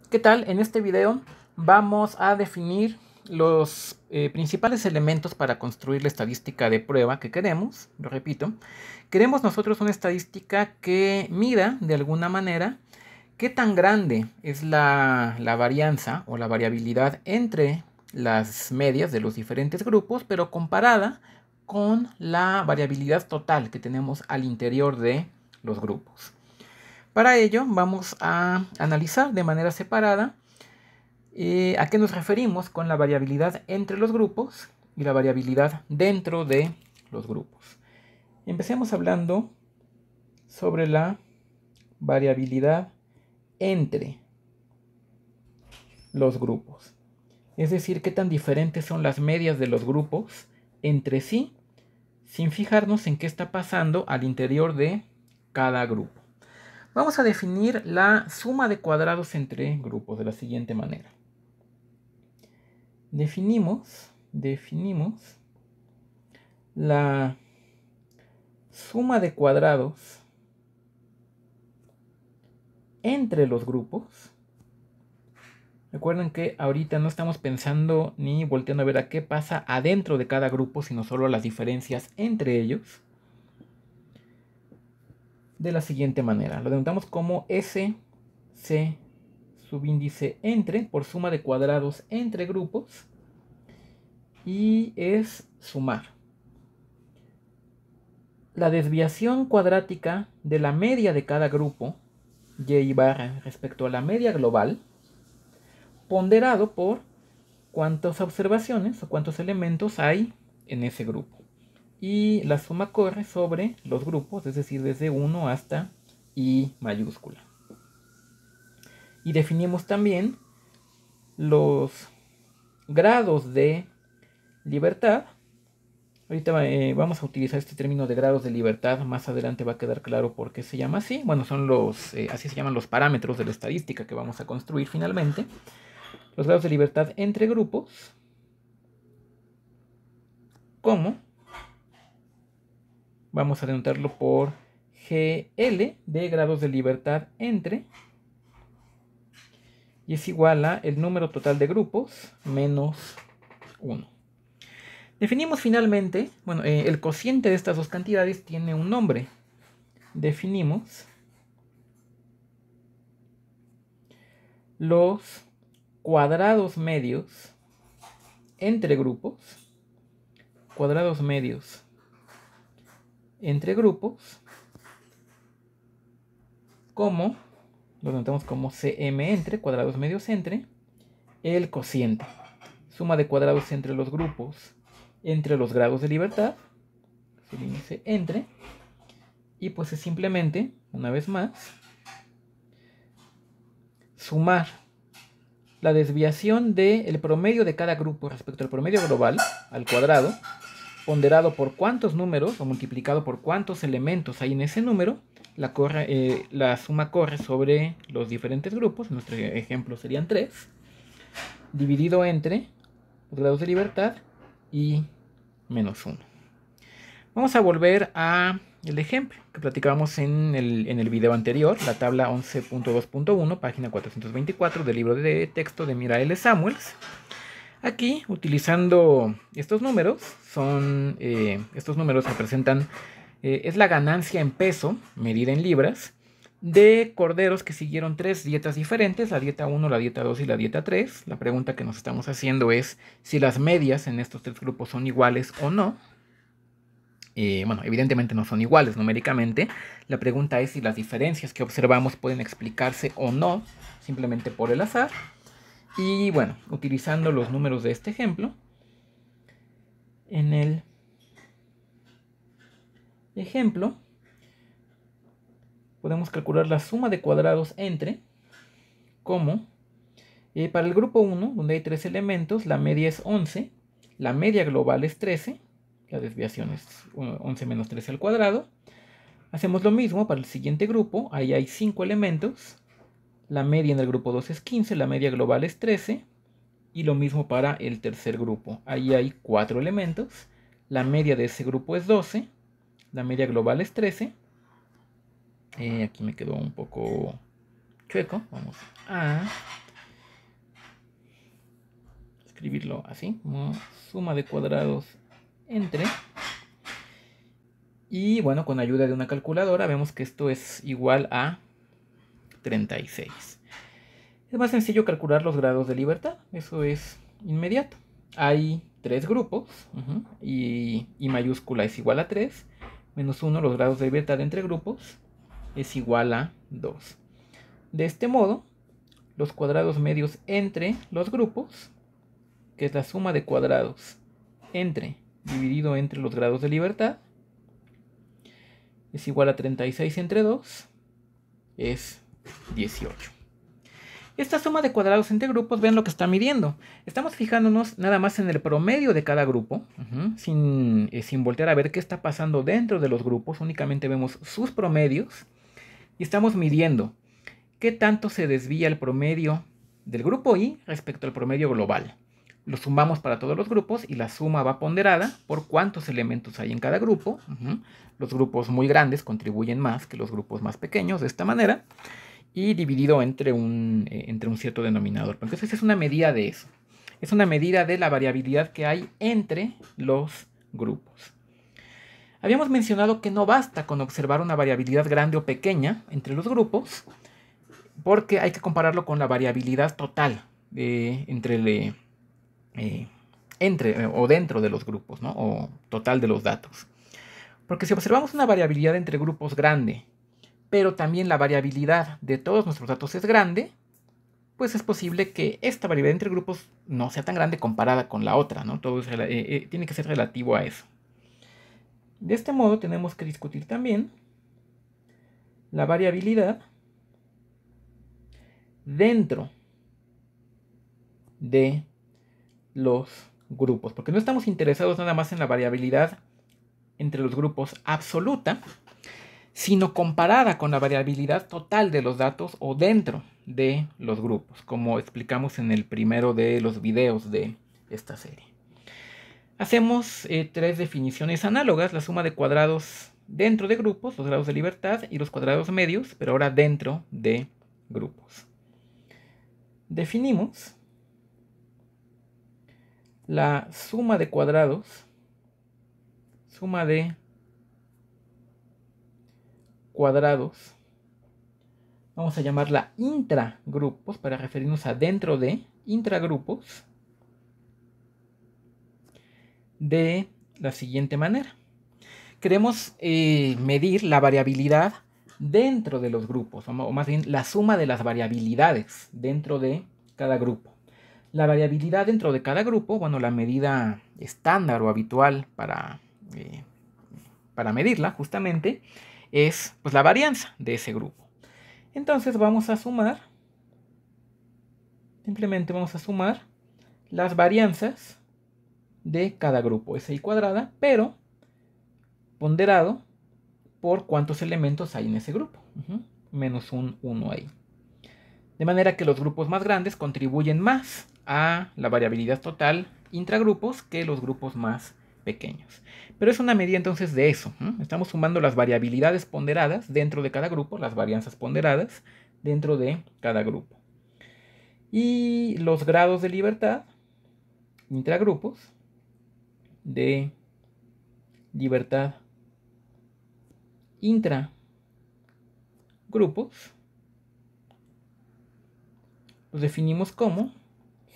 ¿Qué tal? En este video vamos a definir los principales elementos para construir la estadística de prueba que queremos. Lo repito, queremos nosotros una estadística que mida de alguna manera qué tan grande es la varianza o la variabilidad entre las medias de los diferentes grupos, pero comparada con la variabilidad total que tenemos al interior de los grupos. Para ello vamos a analizar de manera separada ¿a qué nos referimos con la variabilidad entre los grupos y la variabilidad dentro de los grupos? Empecemos hablando sobre la variabilidad entre los grupos. Es decir, qué tan diferentes son las medias de los grupos entre sí, sin fijarnos en qué está pasando al interior de cada grupo. Vamos a definir la suma de cuadrados entre grupos de la siguiente manera. Definimos la suma de cuadrados entre los grupos. Recuerden que ahorita no estamos pensando ni volteando a ver a qué pasa adentro de cada grupo, sino solo las diferencias entre ellos. De la siguiente manera, lo denominamos como SC subíndice entre por suma de cuadrados entre grupos, y es sumar la desviación cuadrática de la media de cada grupo, y barra, respecto a la media global, ponderado por cuántas observaciones o cuántos elementos hay en ese grupo. Y la suma corre sobre los grupos, es decir, desde 1 hasta I mayúscula. Y definimos también los grados de libertad. Ahorita vamos a utilizar este término de grados de libertad. Más adelante va a quedar claro por qué se llama así. Bueno, son así se llaman los parámetros de la estadística que vamos a construir finalmente. Los grados de libertad entre grupos, como vamos a denotarlo por GL de grados de libertad entre, y es igual a el número total de grupos menos 1. Definimos finalmente, bueno, el cociente de estas dos cantidades tiene un nombre. Definimos los cuadrados medios entre grupos, cuadrados medios entre grupos, como, lo notamos como CM entre, cuadrados medios entre, el cociente, suma de cuadrados entre los grupos, entre los grados de libertad, subíndice entre, y pues es simplemente, una vez más, sumar la desviación del promedio de cada grupo respecto al promedio global al cuadrado, ponderado por cuántos números o multiplicado por cuántos elementos hay en ese número. La suma corre sobre los diferentes grupos, en nuestro ejemplo serían 3, dividido entre los grados de libertad y menos 1. Vamos a volver a el ejemplo que platicábamos en el video anterior, la tabla 11.2.1, página 424 del libro de texto de Mira L. Samuels. Aquí, utilizando estos números, estos números representan, es la ganancia en peso, medida en libras, de corderos que siguieron 3 dietas diferentes, la dieta 1, la dieta 2 y la dieta 3. La pregunta que nos estamos haciendo es si las medias en estos 3 grupos son iguales o no. Bueno, evidentemente no son iguales numéricamente. La pregunta es si las diferencias que observamos pueden explicarse o no, simplemente por el azar. Y bueno, utilizando los números de este ejemplo, en el ejemplo podemos calcular la suma de cuadrados entre, como para el grupo 1, donde hay 3 elementos, la media es 11, la media global es 13, la desviación es 11 menos 13 al cuadrado. Hacemos lo mismo para el siguiente grupo, ahí hay 5 elementos, la media en el grupo 2 es 15, la media global es 13, y lo mismo para el tercer grupo, ahí hay 4 elementos, la media de ese grupo es 12, la media global es 13, aquí me quedó un poco chueco, vamos a escribirlo así, como suma de cuadrados entre. Y bueno, con ayuda de una calculadora vemos que esto es igual a 36. Es más sencillo calcular los grados de libertad, eso es inmediato. Hay 3 grupos, y I mayúscula es igual a 3, menos 1, los grados de libertad entre grupos, es igual a 2. De este modo, los cuadrados medios entre los grupos, que es la suma de cuadrados dividido entre los grados de libertad, es igual a 36 entre 2, es 18. Esta suma de cuadrados entre grupos, vean lo que está midiendo. Estamos fijándonos nada más en el promedio de cada grupo, sin voltear a ver qué está pasando dentro de los grupos. Únicamente vemos sus promedios y estamos midiendo qué tanto se desvía el promedio del grupo I respecto al promedio global. Lo sumamos para todos los grupos y la suma va ponderada por cuántos elementos hay en cada grupo. Los grupos muy grandes contribuyen más que los grupos más pequeños de esta manera. Y dividido entre un cierto denominador. Entonces es una medida de eso. Es una medida de la variabilidad que hay entre los grupos. Habíamos mencionado que no basta con observar una variabilidad grande o pequeña entre los grupos, porque hay que compararlo con la variabilidad total entre o dentro de los grupos, ¿no? O total de los datos. Porque si observamos una variabilidad entre grupos grande, pero también la variabilidad de todos nuestros datos es grande, pues es posible que esta variabilidad entre grupos no sea tan grande comparada con la otra, ¿no? Todo tiene que ser relativo a eso. De este modo tenemos que discutir también la variabilidad dentro de los grupos, porque no estamos interesados nada más en la variabilidad entre los grupos absoluta, sino comparada con la variabilidad total de los datos o dentro de los grupos, como explicamos en el primero de los videos de esta serie. Hacemos 3 definiciones análogas: la suma de cuadrados dentro de grupos, los grados de libertad, y los cuadrados medios, pero ahora dentro de grupos. Definimos la suma de cuadrados, vamos a llamarla intragrupos para referirnos a dentro de intragrupos, de la siguiente manera. Queremos medir la variabilidad dentro de los grupos, o más bien la suma de las variabilidades dentro de cada grupo. La variabilidad dentro de cada grupo, bueno, la medida estándar o habitual para medirla justamente es pues la varianza de ese grupo. Entonces vamos a sumar, simplemente vamos a sumar las varianzas de cada grupo, SI cuadrada, pero ponderado por cuántos elementos hay en ese grupo, menos un 1 ahí. De manera que los grupos más grandes contribuyen más a la variabilidad total intragrupos que los grupos más pequeños. Pero es una medida entonces de eso. Estamos sumando las variabilidades ponderadas dentro de cada grupo, las varianzas ponderadas dentro de cada grupo. Y los grados de libertad intragrupos, de libertad intragrupos, los definimos como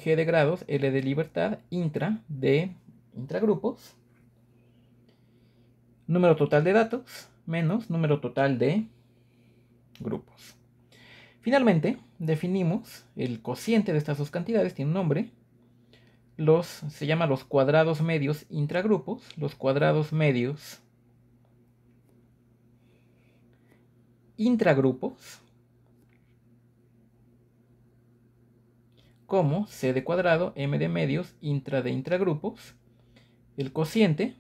G de grados, L de libertad, de intragrupos, número total de datos menos número total de grupos. Finalmente, definimos el cociente de estas dos cantidades, tiene un nombre, se llama los cuadrados medios intragrupos, los cuadrados medios intragrupos, como C de cuadrado, M de medios, de intragrupos, el cociente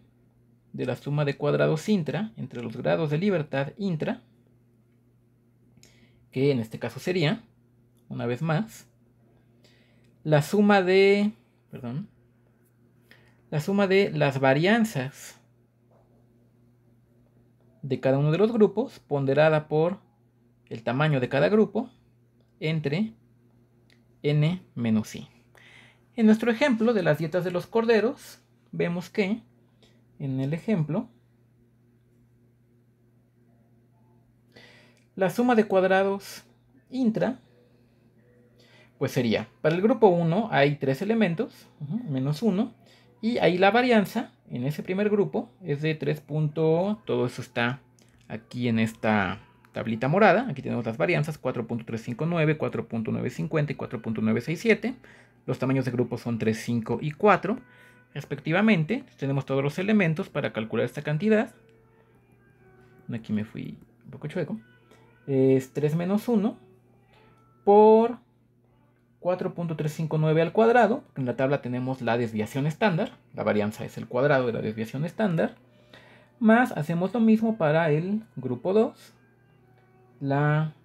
de la suma de cuadrados intra entre los grados de libertad intra, que en este caso sería, una vez más, la suma de las varianzas de cada uno de los grupos, ponderada por el tamaño de cada grupo, entre n menos i. En nuestro ejemplo de las dietas de los corderos, vemos que en el ejemplo la suma de cuadrados intra pues sería, para el grupo 1 hay 3 elementos, menos 1, y ahí la varianza en ese primer grupo es de 3. Todo eso está aquí en esta tablita morada. Aquí tenemos las varianzas 4.359, 4.950 y 4.967. Los tamaños de grupos son 3, 5 y 4 respectivamente. Tenemos todos los elementos para calcular esta cantidad. Aquí me fui un poco chueco. Es 3 menos 1 por 4.359 al cuadrado. En la tabla tenemos la desviación estándar. La varianza es el cuadrado de la desviación estándar. Más hacemos lo mismo para el grupo 2. La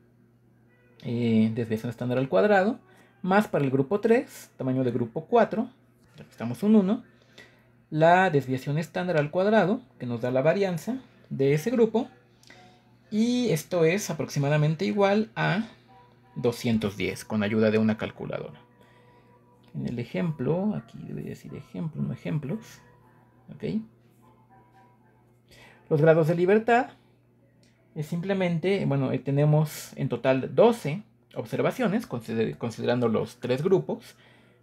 desviación estándar al cuadrado. Más para el grupo 3, tamaño de grupo 4. Aquí estamos un 1. La desviación estándar al cuadrado, que nos da la varianza de ese grupo. Y esto es aproximadamente igual a 210 con ayuda de una calculadora. En el ejemplo, aquí debería decir ejemplo, no ejemplos. ¿Ok? Los grados de libertad es simplemente, bueno, tenemos en total 12 observaciones, considerando los 3 grupos,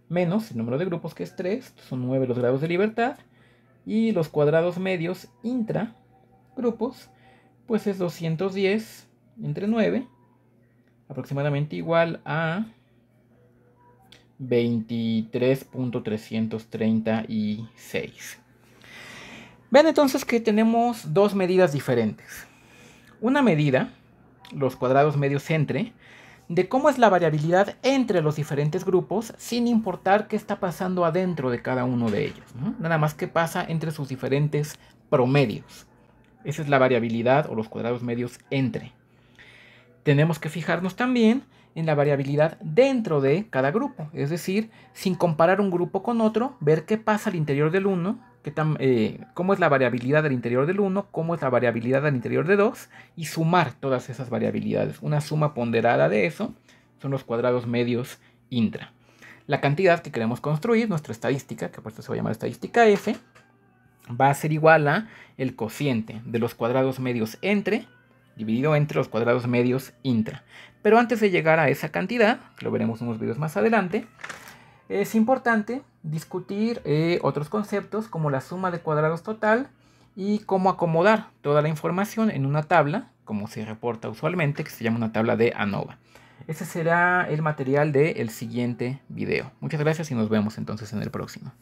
menos el número de grupos que es 3, son 9 los grados de libertad, y los cuadrados medios intra grupos, pues es 210 entre 9, aproximadamente igual a 23.336. Vean entonces que tenemos dos medidas diferentes. Una medida, los cuadrados medios entre, de cómo es la variabilidad entre los diferentes grupos, sin importar qué está pasando adentro de cada uno de ellos, ¿no? Nada más qué pasa entre sus diferentes promedios. Esa es la variabilidad o los cuadrados medios entre. Tenemos que fijarnos también en la variabilidad dentro de cada grupo, es decir, sin comparar un grupo con otro, ver qué pasa al interior del uno, cómo es la variabilidad al interior del 1, cómo es la variabilidad al interior de 2 y sumar todas esas variabilidades. Una suma ponderada de eso son los cuadrados medios intra. La cantidad que queremos construir, nuestra estadística, que por esto se va a llamar estadística F, va a ser igual a el cociente de los cuadrados medios entre dividido entre los cuadrados medios intra. Pero antes de llegar a esa cantidad, que lo veremos en unos videos más adelante, es importante discutir otros conceptos como la suma de cuadrados total y cómo acomodar toda la información en una tabla, como se reporta usualmente, que se llama una tabla de ANOVA. Ese será el material del siguiente video. Muchas gracias y nos vemos entonces en el próximo.